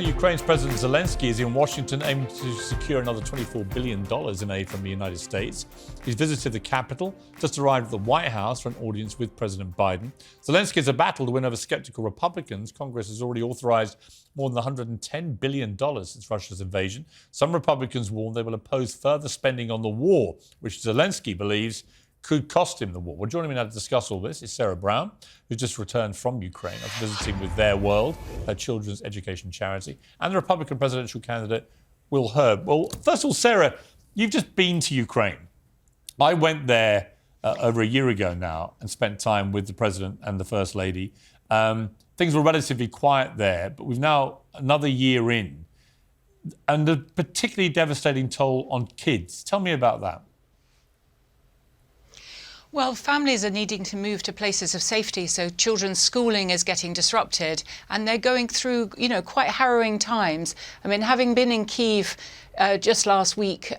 Ukraine's President Zelensky is in Washington aiming to secure another $24 billion in aid from the United States. He's visited the Capitol, just arrived at the White House for an audience with President Biden. Zelensky has a battle to win over skeptical Republicans. Congress has already authorized more than $110 billion since Russia's invasion. Some Republicans warn they will oppose further spending on the war, which Zelensky believes could cost him the war. Well, joining me now to discuss all this is Sarah Brown, who's just returned from Ukraine after visiting with Their World, her children's education charity, and the Republican presidential candidate, Will Hurd. Well, first of all, Sarah, you've just been to Ukraine. I went there over a year ago now and spent time with the president and the first lady. Things were relatively quiet there, but we've now another year in, and a particularly devastating toll on kids. Tell me about that. Well, families are needing to move to places of safety, so children's schooling is getting disrupted, and they're going through, quite harrowing times. I mean, having been in Kyiv just last week,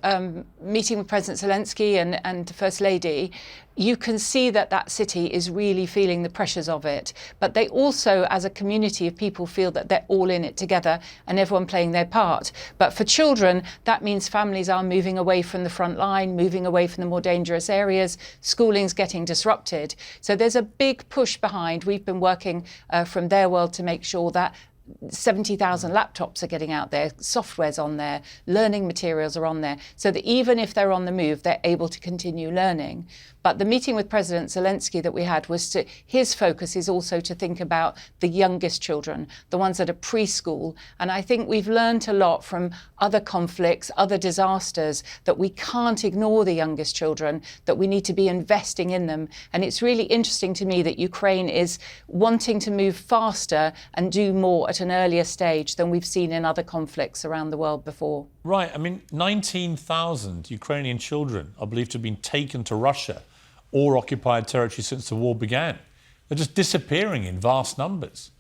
meeting with President Zelensky and the First Lady, you can see that that city is really feeling the pressures of it. But they also, as a community of people, feel that they're all in it together and everyone playing their part. But for children, that means families are moving away from the front line, moving away from the more dangerous areas. Schooling's getting disrupted. So there's a big push behind. We've been working from Their World to make sure that 70,000 laptops are getting out there, software's on there, learning materials are on there, so that even if they're on the move, they're able to continue learning. But the meeting with President Zelensky that we had was his focus is also to think about the youngest children, the ones that are preschool. And I think we've learned a lot from other conflicts, other disasters, that we can't ignore the youngest children, that we need to be investing in them. And it's really interesting to me that Ukraine is wanting to move faster and do more at an earlier stage than we've seen in other conflicts around the world before. Right. I mean, 19,000 Ukrainian children are believed to have been taken to Russia or occupied territory since the war began. They're just disappearing in vast numbers.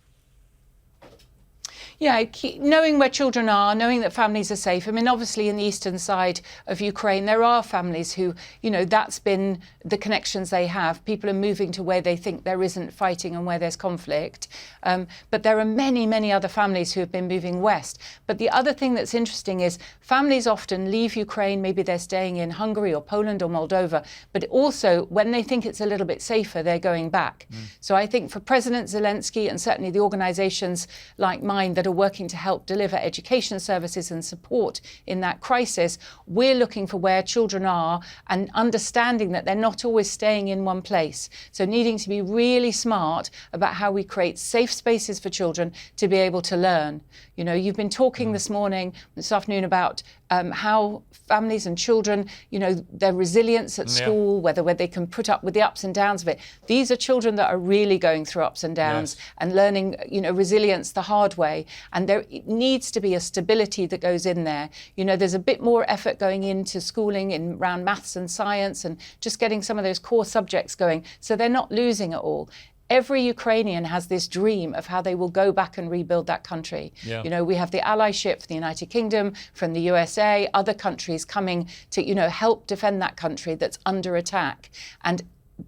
Yeah, knowing where children are, knowing that families are safe. I mean, obviously in the eastern side of Ukraine, there are families who, that's been the connections they have. People are moving to where they think there isn't fighting and where there's conflict. But there are many, many other families who have been moving west. But the other thing that's interesting is families often leave Ukraine. Maybe they're staying in Hungary or Poland or Moldova. But also, when they think it's a little bit safer, they're going back. So I think for President Zelensky and certainly the organizations like mine that are working to help deliver education services and support in that crisis, we're looking for where children are and understanding that they're not always staying in one place. So needing to be really smart about how we create safe spaces for children to be able to learn. You've been talking this afternoon about how families and children, their resilience at school, whether they can put up with the ups and downs of it. These are children that are really going through ups and downs and learning, resilience the hard way. And there needs to be a stability that goes in there. There's a bit more effort going into schooling around maths and science and just getting some of those core subjects going so they're not losing it all. Every Ukrainian has this dream of how they will go back and rebuild that country. Yeah. We have the allyship from the United Kingdom, from the USA, other countries coming to, help defend that country that's under attack. And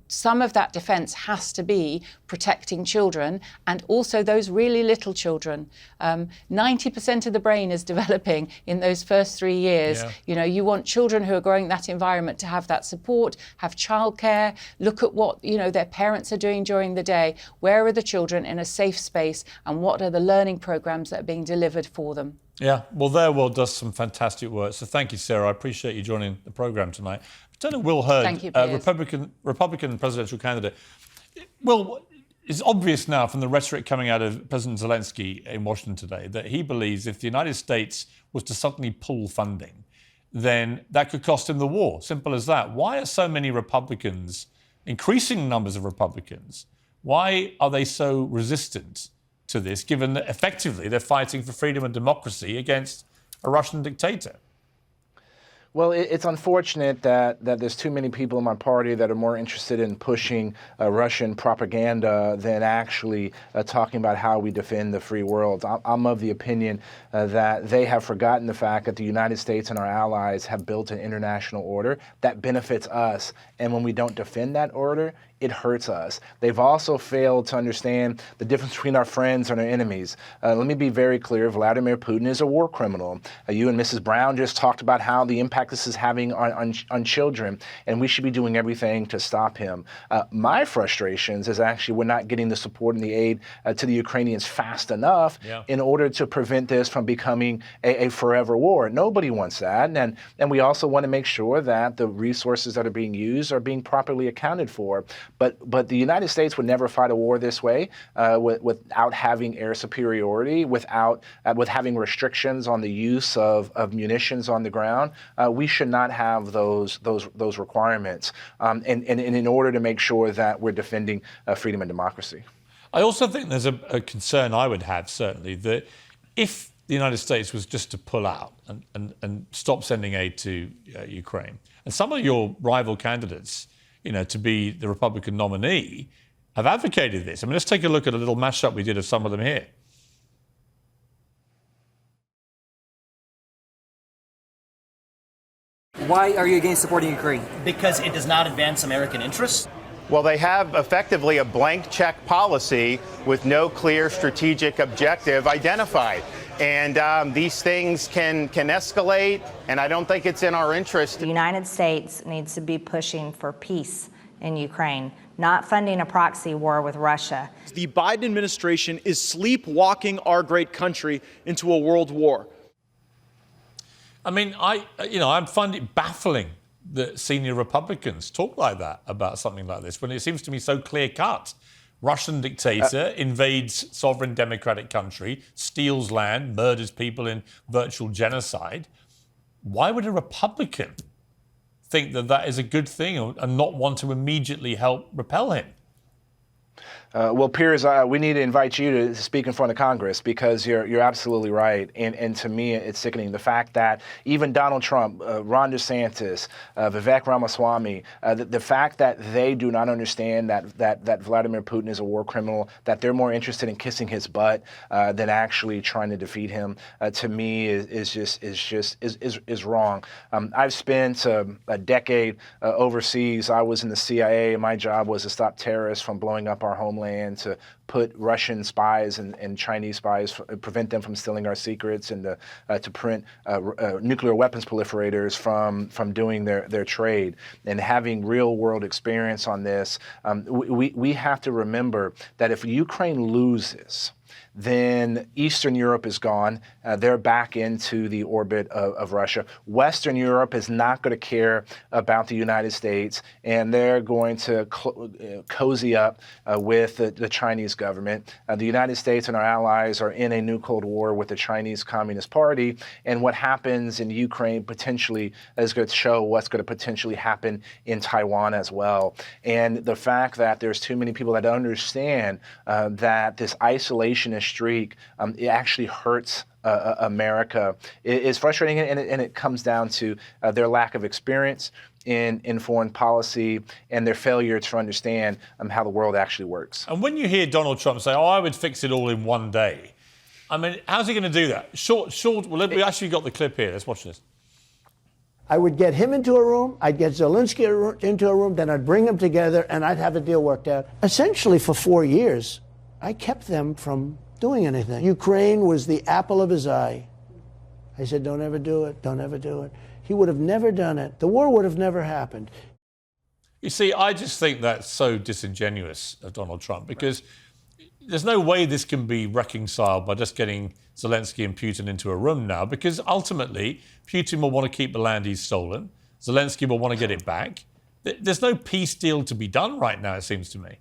some of that defence has to be protecting children and also those really little children. 90% of the brain is developing in those first 3 years. Yeah. You want children who are growing that environment to have that support, have childcare, look at what their parents are doing during the day. Where are the children in a safe space and what are the learning programmes that are being delivered for them? Yeah, well, Their World does some fantastic work. So thank you, Sarah. I appreciate you joining the programme tonight. Turn to Will Hurd, Thank you, Piers. Republican presidential candidate. Will, it's obvious now from the rhetoric coming out of President Zelensky in Washington today that he believes if the United States was to suddenly pull funding, then that could cost him the war. Simple as that. Why are so many Republicans, increasing numbers of Republicans, why are they so resistant to this, given that effectively they're fighting for freedom and democracy against a Russian dictator? Well, it's unfortunate that there's too many people in my party that are more interested in pushing Russian propaganda than actually talking about how we defend the free world. I'm of the opinion that they have forgotten the fact that the United States and our allies have built an international order that benefits us. And when we don't defend that order, it hurts us. They've also failed to understand the difference between our friends and our enemies. Let me be very clear. Vladimir Putin is a war criminal. You and Mrs. Brown just talked about how the impact this is having on children, and we should be doing everything to stop him. My frustrations is actually we're not getting the support and the aid to the Ukrainians fast enough in order to prevent this from becoming a forever war. Nobody wants that. And we also want to make sure that the resources that are being used are being properly accounted for. But the United States would never fight a war this way without having air superiority, with having restrictions on the use of munitions on the ground. We should not have those requirements, and in order to make sure that we're defending freedom and democracy. I also think there's a concern I would have, certainly, that if the United States was just to pull out and stop sending aid to Ukraine, and some of your rival candidates, to be the Republican nominee, have advocated this. I mean, let's take a look at a little mashup we did of some of them here. Why are you against supporting Ukraine? Because it does not advance American interests. Well, they have effectively a blank check policy with no clear strategic objective identified. And these things can escalate, and I don't think it's in our interest. The United States needs to be pushing for peace in Ukraine, not funding a proxy war with Russia. The Biden administration is sleepwalking our great country into a world war. I mean, I find it baffling that senior Republicans talk like that about something like this when it seems to me so clear-cut. Russian dictator invades sovereign democratic country, steals land, murders people in virtual genocide. Why would a Republican think that that is a good thing and not want to immediately help repel him? Well, Piers, we need to invite you to speak in front of Congress, because you're absolutely right. And to me, it's sickening. The fact that even Donald Trump, Ron DeSantis, Vivek Ramaswamy, the fact that they do not understand that Vladimir Putin is a war criminal, that they're more interested in kissing his butt than actually trying to defeat him, to me is wrong. I've spent a decade overseas. I was in the CIA. My job was to stop terrorists from blowing up our homeland, to put Russian spies and Chinese spies, prevent them from stealing our secrets, and to prevent nuclear weapons proliferators from doing their trade. And having real world experience on this, we have to remember that if Ukraine loses, then Eastern Europe is gone. They're back into the orbit of Russia. Western Europe is not going to care about the United States, and they're going to cozy up with the Chinese government. The United States and our allies are in a new Cold War with the Chinese Communist Party, and what happens in Ukraine potentially is going to show what's going to potentially happen in Taiwan as well. And the fact that there's too many people that understand that this isolationist streak, it actually hurts America, is frustrating, and it comes down to their lack of experience in foreign policy and their failure to understand how the world actually works. And when you hear Donald Trump say, I would fix it all in one day, I mean, how's he going to do that? Well, we actually got the clip here. Let's watch this. I would get him into a room, I'd get Zelensky into a room, then I'd bring them together, and I'd have a deal worked out. Essentially, for 4 years, I kept them from doing anything. Ukraine was the apple of his eye. I said, don't ever do it, don't ever do it. He would have never done it. The war would have never happened. You see, I just think that's so disingenuous of Donald Trump, because there's no way this can be reconciled by just getting Zelensky and Putin into a room now, because ultimately Putin will want to keep the land he's stolen. Zelensky will want to get it back. There's no peace deal to be done right now, it seems to me.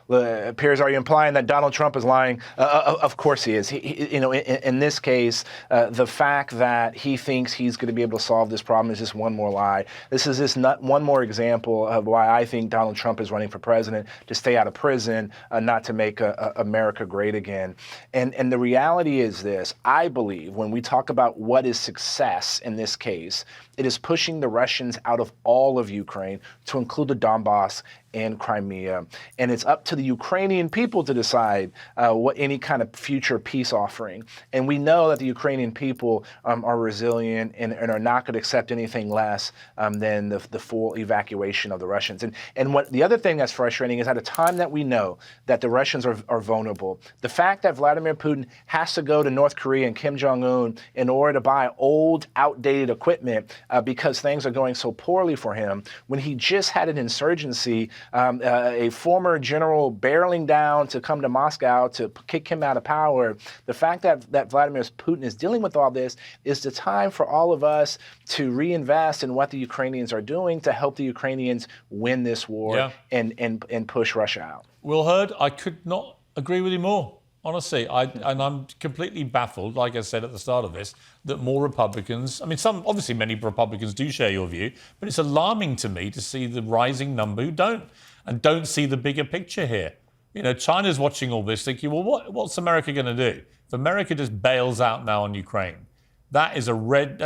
Piers, are you implying that Donald Trump is lying? Of course he is. In this case, the fact that he thinks he's going to be able to solve this problem is just one more lie. This is just one more example of why I think Donald Trump is running for president, to stay out of prison, not to make America great again. And the reality is this: I believe when we talk about what is success in this case, it is pushing the Russians out of all of Ukraine, to include the Donbass and Crimea. And it's up to the Ukrainian people to decide what any kind of future peace offering. And we know that the Ukrainian people are resilient and are not going to accept anything less than the full evacuation of the Russians. And what the other thing that's frustrating is at a time that we know that the Russians are vulnerable, the fact that Vladimir Putin has to go to North Korea and Kim Jong-un in order to buy old, outdated equipment because things are going so poorly for him, when he just had an insurgency, a former general barreling down to come to Moscow to kick him out of power, the fact that Vladimir Putin is dealing with all this is the time for all of us to reinvest in what the Ukrainians are doing to help the Ukrainians win this war and push Russia out. Will Hurd, I could not agree with you more. Honestly, I'm completely baffled, like I said at the start of this, that more Republicans, obviously many Republicans do share your view, but it's alarming to me to see the rising number who don't see the bigger picture here. You know, China's watching all this thinking, well, what's America going to do? If America just bails out now on Ukraine, it's a red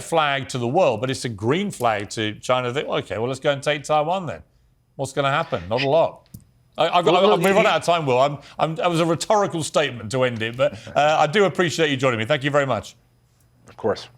flag to the world, but it's a green flag to China. Think, okay, well, let's go and take Taiwan then. What's going to happen? Not a lot. We've run out of time, Will. That was a rhetorical statement to end it, but I do appreciate you joining me. Thank you very much. Of course.